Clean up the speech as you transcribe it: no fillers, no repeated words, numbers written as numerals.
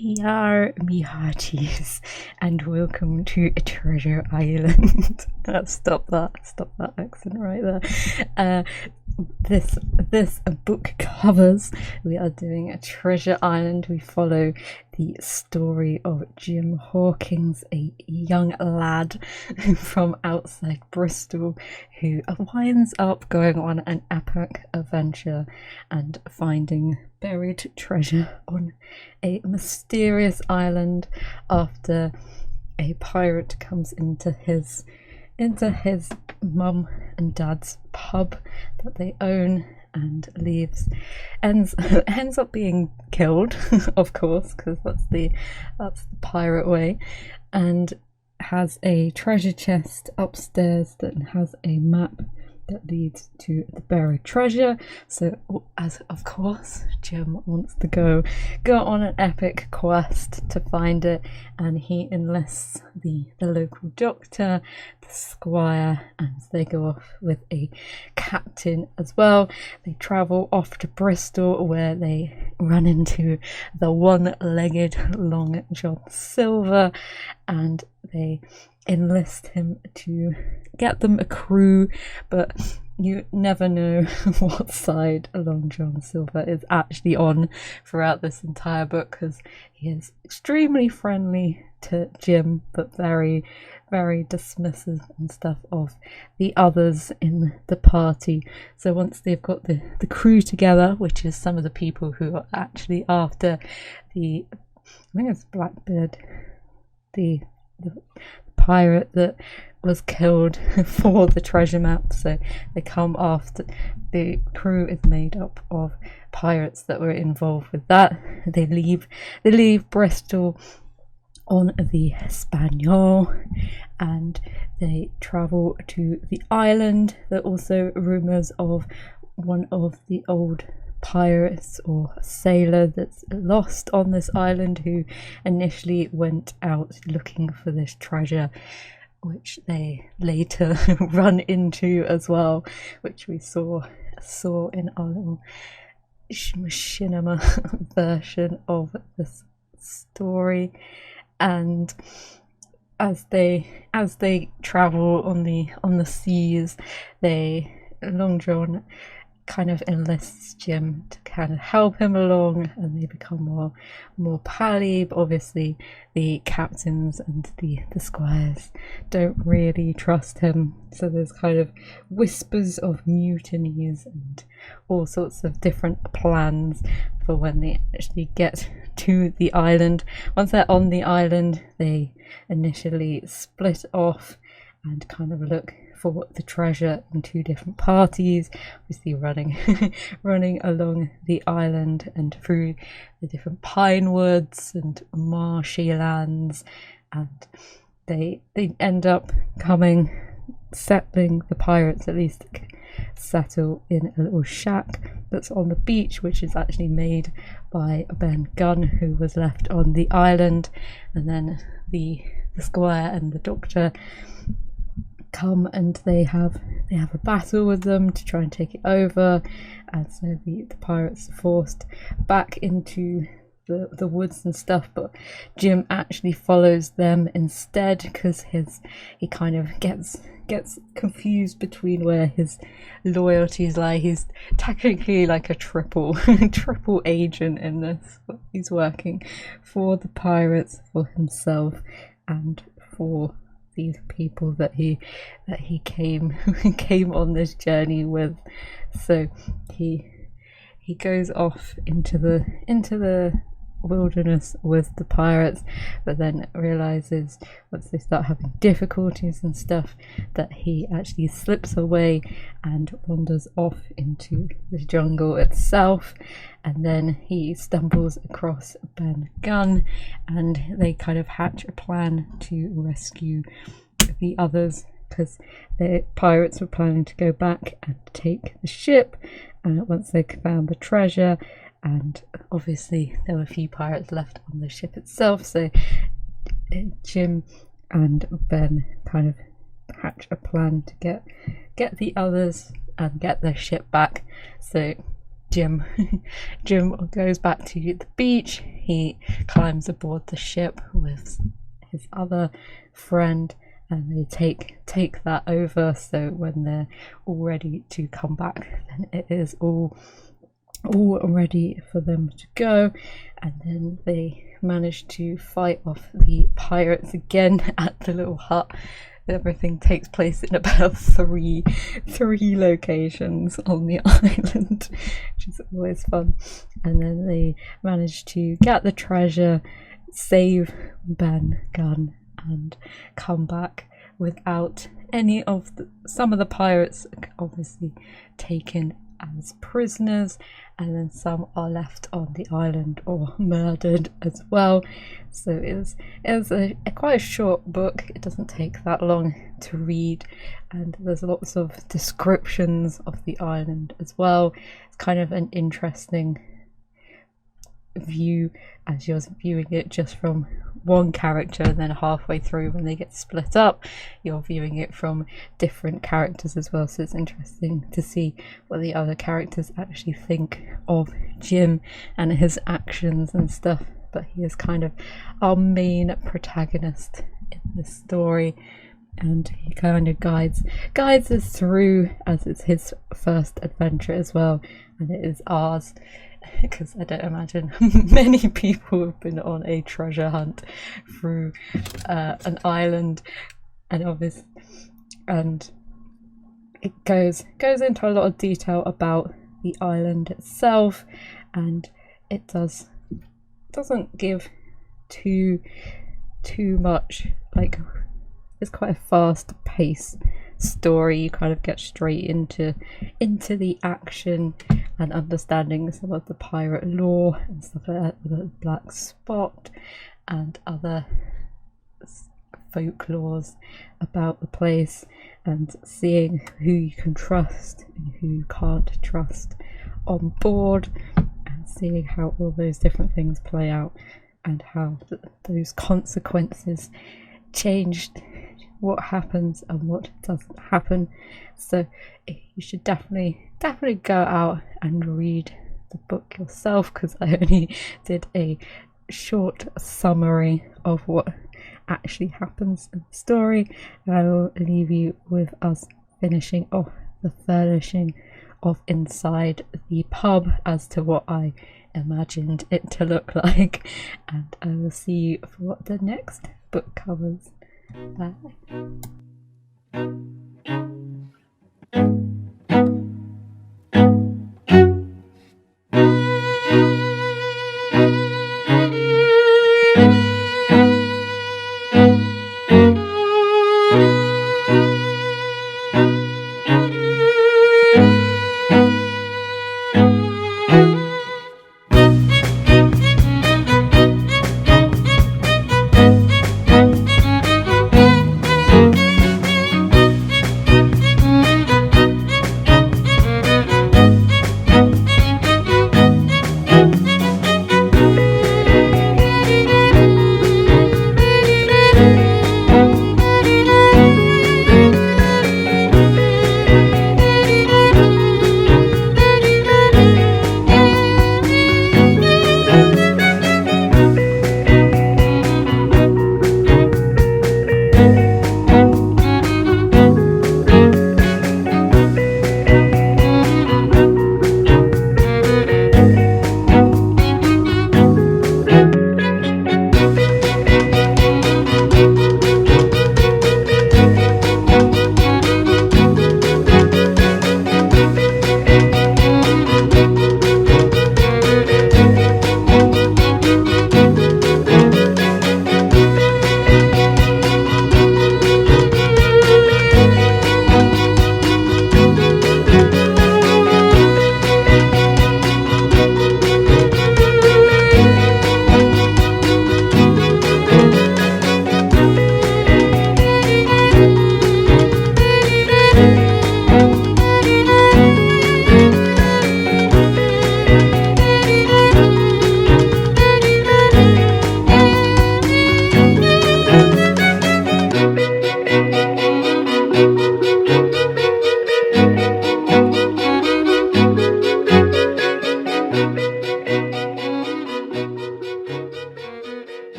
Yar me hearties, and welcome to Treasure Island. Stop that accent right there. This book covers. We are doing a Treasure Island. We follow the story of Jim Hawkins, a young lad from outside Bristol who winds up going on an epic adventure and finding buried treasure on a mysterious island after a pirate comes into his mum and dad's pub that they own and ends up being killed, of course, because that's the pirate way, and has a treasure chest upstairs that has a map that leads to the buried treasure. So, as of course, Jim wants to go on an epic quest to find it, and he enlists the local doctor, the squire, and they go off with a captain as well. They travel off to Bristol, where they run into the one-legged Long John Silver, and they enlist him to get them a crew, but you never know what side Long John Silver is actually on throughout this entire book, because he is extremely friendly to Jim, but very, very dismissive and stuff of the others in the party. So once they've got the crew together, which is some of the people who are actually after I think it's Blackbeard, the pirate that was killed for the treasure map. So they come after. The crew is made up of pirates that were involved with that. They leave Bristol on the Espanol, and they travel to the island. There are also rumours of one of the old pirates or sailor that's lost on this island, who initially went out looking for this treasure, which they later run into as well, which we saw in our little machinima version of this story. And as they travel on the seas, Long John kind of enlists Jim to kind of help him along, and they become more pally. But obviously the captains and the squires don't really trust him, so there's kind of whispers of mutinies and all sorts of different plans for when they actually get to the island. Once they're on the island, they initially split off and kind of look for the treasure in two different parties, obviously running along the island and through the different pine woods and marshy lands, and they end up settling, the pirates at least settle in a little shack that's on the beach, which is actually made by Ben Gunn, who was left on the island. And then the squire and the doctor come, and they have a battle with them to try and take it over, and so the pirates are forced back into the woods and stuff. But Jim actually follows them instead, because he kind of gets confused between where his loyalties lie. He's technically like a triple agent in this. He's working for the pirates, for himself, and for these people that he came on this journey with. So he goes off into the wilderness with the pirates, but then realizes, once they start having difficulties and stuff, that he actually slips away and wanders off into the jungle itself. And then he stumbles across Ben Gunn, and they kind of hatch a plan to rescue the others, because the pirates were planning to go back and take the ship once they found the treasure. And obviously there were a few pirates left on the ship itself, so Jim and Ben kind of hatch a plan to get the others and get their ship back. So Jim goes back to the beach. He climbs aboard the ship with his other friend, and they take that over. So when they're all ready to come back, then it is all ready for them to go. And then they manage to fight off the pirates again at the little hut. Everything takes place in about three locations on the island, which is always fun. And then they manage to get the treasure, save Ben Gunn, and come back without any of some of the pirates obviously taken as prisoners, and then some are left on the island or murdered as well. So it was quite a short book. It doesn't take that long to read, and there's lots of descriptions of the island as well. It's kind of an interesting view as you're viewing it just from one character, and then halfway through when they get split up, you're viewing it from different characters as well. So it's interesting to see what the other characters actually think of Jim and his actions and stuff. But he is kind of our main protagonist in this story, and he kind of guides us through, as it's his first adventure as well, and it is ours, because I don't imagine many people have been on a treasure hunt through an island. And it goes into a lot of detail about the island itself, and it doesn't give too much like it's quite a fast paced story. You kind of get straight into the action and understanding some of the pirate lore and stuff like that, the black spot and other folklores about the place, and seeing who you can trust and who you can't trust on board, and seeing how all those different things play out and how those consequences changed what happens and what doesn't happen. So you should definitely go out and read the book yourself, because I only did a short summary of what actually happens in the story, and I will leave you with us finishing off the furnishing of inside the pub as to what I imagined it to look like, and I will see you for the next book covers. Bye.